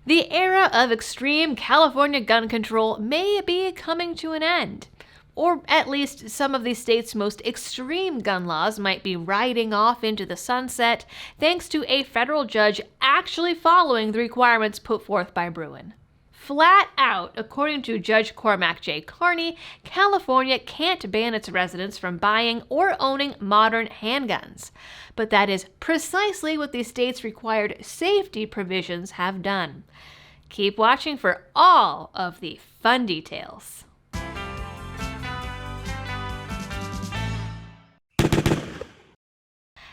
The era of extreme California gun control may be coming to an end. Or at least some of the state's most extreme gun laws might be riding off into the sunset thanks to a federal judge actually following the requirements put forth by Bruen. Flat out, according to Judge Cormac J. Carney, California can't ban its residents from buying or owning modern handguns. But that is precisely what the state's required safety provisions have done. Keep watching for all of the fun details.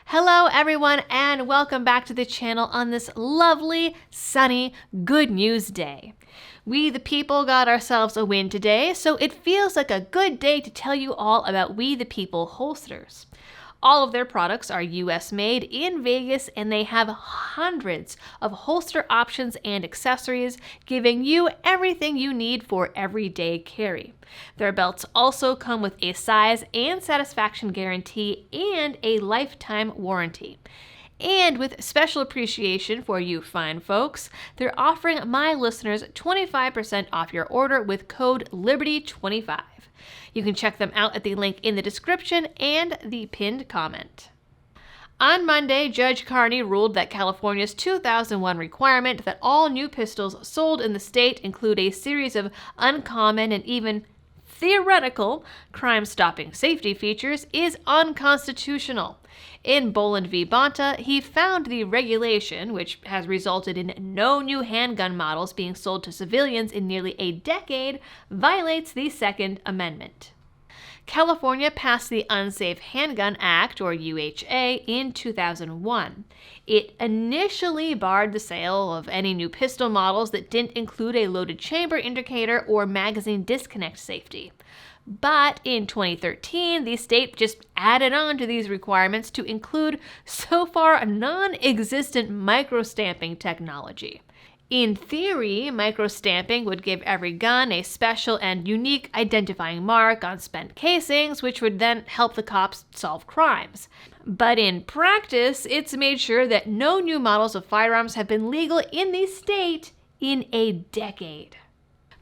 Hello everyone, and welcome back to the channel on this lovely, sunny, good news day. We the people got ourselves a win today, so it feels like a good day to tell you all about We the People holsters. All of their products are US made in Vegas, and they have hundreds of holster options and accessories, giving you everything you need for everyday carry. Their belts also come with a size and satisfaction guarantee and a lifetime warranty. And with special appreciation for you fine folks, they're offering my listeners 25% off your order with code LIBERTY25. You can check them out at the link in the description and the pinned comment. On Monday, Judge Carney ruled that California's 2001 requirement that all new pistols sold in the state include a series of uncommon and even theoretical crime-stopping safety features is unconstitutional. In Boland v. Bonta, he found the regulation, which has resulted in no new handgun models being sold to civilians in nearly a decade, violates the Second Amendment. California passed the Unsafe Handgun Act, or UHA, in 2001. It initially barred the sale of any new pistol models that didn't include a loaded chamber indicator or magazine disconnect safety. But in 2013, the state just added on to these requirements to include so far non-existent microstamping technology. In theory, microstamping would give every gun a special and unique identifying mark on spent casings, which would then help the cops solve crimes. But in practice, it's made sure that no new models of firearms have been legal in the state in a decade.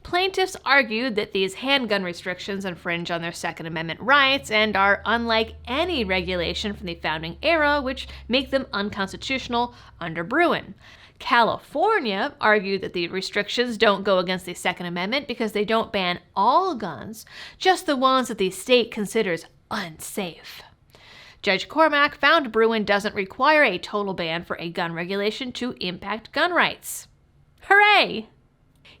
Plaintiffs argued that these handgun restrictions infringe on their Second Amendment rights and are unlike any regulation from the founding era, which make them unconstitutional under Bruen. California argued that the restrictions don't go against the Second Amendment because they don't ban all guns, just the ones that the state considers unsafe. Judge Cormac found Bruen doesn't require a total ban for a gun regulation to impact gun rights. Hooray!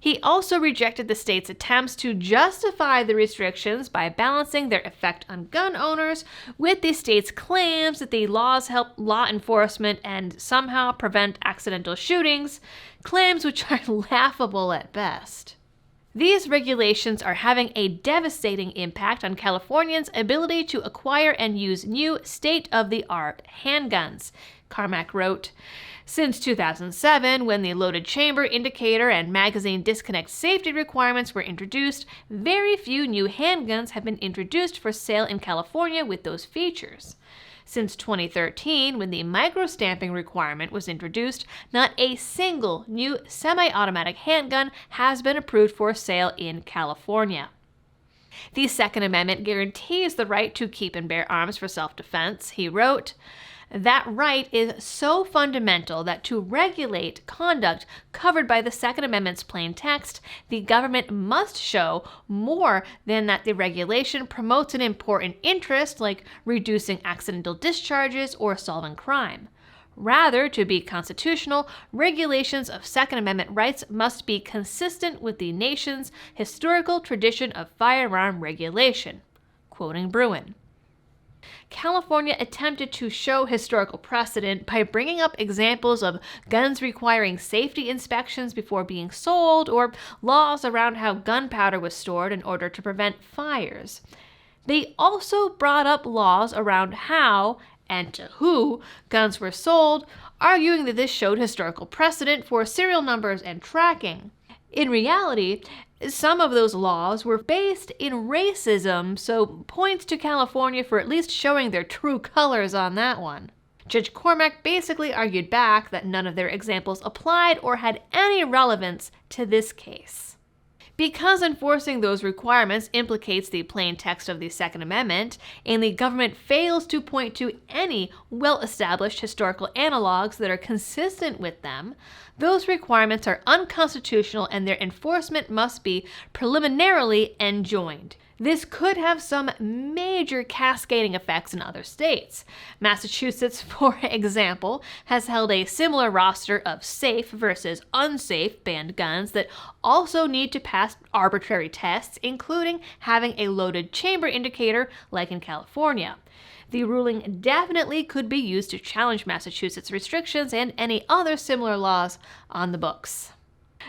He also rejected the state's attempts to justify the restrictions by balancing their effect on gun owners with the state's claims that the laws help law enforcement and somehow prevent accidental shootings, claims which are laughable at best. These regulations are having a devastating impact on Californians' ability to acquire and use new state-of-the-art handguns, Carmack wrote. Since 2007, when the loaded chamber indicator and magazine disconnect safety requirements were introduced, very few new handguns have been introduced for sale in California with those features. Since 2013, when the microstamping requirement was introduced, not a single new semi-automatic handgun has been approved for sale in California. The Second Amendment guarantees the right to keep and bear arms for self-defense, he wrote. That right is so fundamental that to regulate conduct covered by the Second Amendment's plain text, the government must show more than that the regulation promotes an important interest like reducing accidental discharges or solving crime. Rather, to be constitutional, regulations of Second Amendment rights must be consistent with the nation's historical tradition of firearm regulation. Quoting Bruen. California attempted to show historical precedent by bringing up examples of guns requiring safety inspections before being sold or laws around how gunpowder was stored in order to prevent fires. They also brought up laws around how and to who guns were sold, arguing that this showed historical precedent for serial numbers and tracking. In reality, some of those laws were based in racism, so points to California for at least showing their true colors on that one. Judge Cormack basically argued back that none of their examples applied or had any relevance to this case. Because enforcing those requirements implicates the plain text of the Second Amendment, and the government fails to point to any well-established historical analogs that are consistent with them, those requirements are unconstitutional and their enforcement must be preliminarily enjoined. This could have some major cascading effects in other states. Massachusetts, for example, has held a similar roster of safe versus unsafe banned guns that also need to pass arbitrary tests, including having a loaded chamber indicator like in California. The ruling definitely could be used to challenge Massachusetts' restrictions and any other similar laws on the books.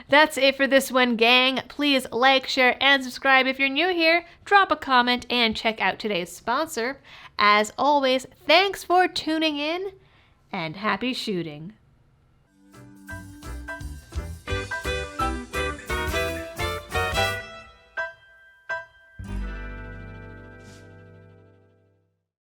That's it for this one, gang. Please like, share, and subscribe if you're new here. Drop a comment and check out today's sponsor. As always, thanks for tuning in and happy shooting.